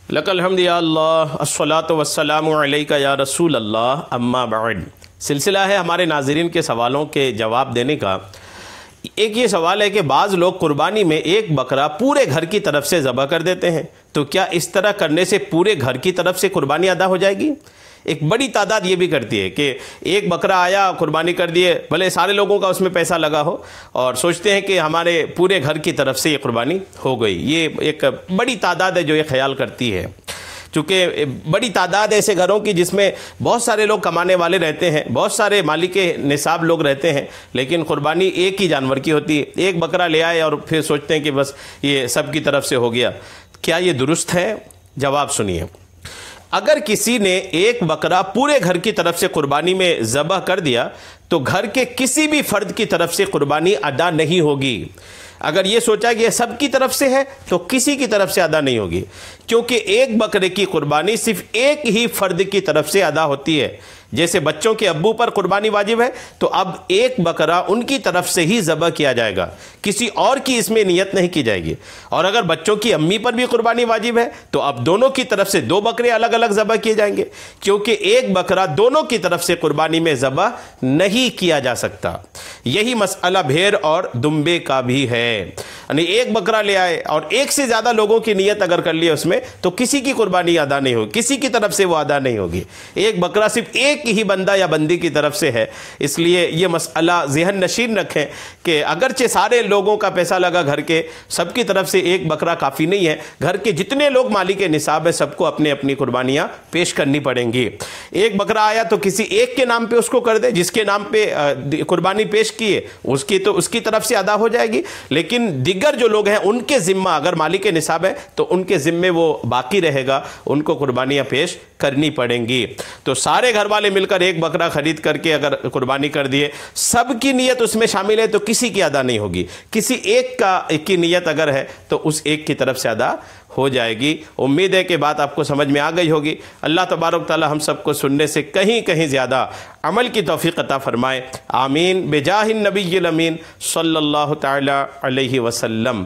لک الحمد یا اللہ الصلاۃ والسلام علیک یا رسول اللہ اما بعد۔ سلسلہ ہے ہمارے ناظرین کے سوالوں کے جواب دینے کا۔ ایک یہ سوال ہے کہ بعض لوگ قربانی میں ایک بکرا پورے گھر کی طرف سے ذبح کر دیتے ہیں، تو کیا اس طرح کرنے سے پورے گھر کی طرف سے قربانی ادا ہو جائے گی؟ ایک بڑی تعداد یہ بھی کرتی ہے کہ ایک بکرا آیا، قربانی کر دیے، بھلے سارے لوگوں کا اس میں پیسہ لگا ہو، اور سوچتے ہیں کہ ہمارے پورے گھر کی طرف سے یہ قربانی ہو گئی۔ یہ ایک بڑی تعداد ہے جو یہ خیال کرتی ہے۔ چونکہ بڑی تعداد ایسے گھروں کی جس میں بہت سارے لوگ کمانے والے رہتے ہیں، بہت سارے مالک نصاب لوگ رہتے ہیں، لیکن قربانی ایک ہی جانور کی ہوتی ہے۔ ایک بکرا لے آئے اور پھر سوچتے ہیں کہ بس یہ سب کی طرف سے ہو گیا۔ کیا یہ درست ہے؟ جواب سنیے۔ اگر کسی نے ایک بکرا پورے گھر کی طرف سے قربانی میں ذبح کر دیا تو گھر کے کسی بھی فرد کی طرف سے قربانی ادا نہیں ہوگی۔ اگر یہ سوچا کہ یہ سب کی طرف سے ہے تو کسی کی طرف سے ادا نہیں ہوگی، کیونکہ ایک بکرے کی قربانی صرف ایک ہی فرد کی طرف سے ادا ہوتی ہے۔ جیسے بچوں کے ابو پر قربانی واجب ہے تو اب ایک بکرا ان کی طرف سے ہی ذبح کیا جائے گا، کسی اور کی اس میں نیت نہیں کی جائے گی۔ اور اگر بچوں کی امی پر بھی قربانی واجب ہے تو اب دونوں کی طرف سے دو بکرے الگ الگ ذبح کیے جائیں گے، کیونکہ ایک بکرا دونوں کی طرف سے قربانی میں ذبح نہیں کیا جا سکتا۔ یہی مسئلہ بھیڑ اور دمبے کا بھی ہے، یعنی ایک بکرا لے آئے اور ایک سے زیادہ لوگوں کی نیت اگر کر لی اس میں تو کسی کی قربانی ادا نہیں ہوگی، کسی کی طرف سے وہ ادا نہیں ہوگی۔ ایک بکرا صرف ایک ہی بندہ یا بندی کی طرف سے ہے۔ اس لیے یہ مسئلہ ذہن نشین رکھیں کہ اگرچہ سارے لوگوں کا پیسہ لگا گھر کے، سب کی طرف سے ایک بکرا کافی نہیں ہے۔ گھر کے جتنے لوگ مالک نصاب ہے سب کو اپنے اپنی قربانیاں پیش کرنی پڑیں گی۔ ایک بکرا آیا تو کسی ایک کے نام پہ اس کو کر دے، جس کے نام پہ قربانی پیش کی ہے اس کی طرف سے ادا ہو جائے گی، لیکن دیگر جو لوگ ہیں ان کے ذمہ اگر مالک نصاب ہے تو ان کے ذمے وہ باقی رہے گا، ان کو قربانیاں پیش کرنی پڑیں گی۔ تو سارے گھر والے مل کر ایک بکرا خرید کر کے اگر قربانی کر دیے، سب کی نیت اس میں شامل ہے تو کسی کی ادا نہیں ہوگی، کسی ایک کی نیت اگر ہے تو اس ایک کی طرف سے ادا ہو جائے گی۔ امید ہے کہ بات آپ کو سمجھ میں آ گئی ہوگی۔ اللہ تبارک تعالی ہم سب کو سننے سے کہیں زیادہ عمل کی توفیق عطا فرمائے، آمین بجاہ النبی الامین صلی اللہ تعالی علیہ وسلم۔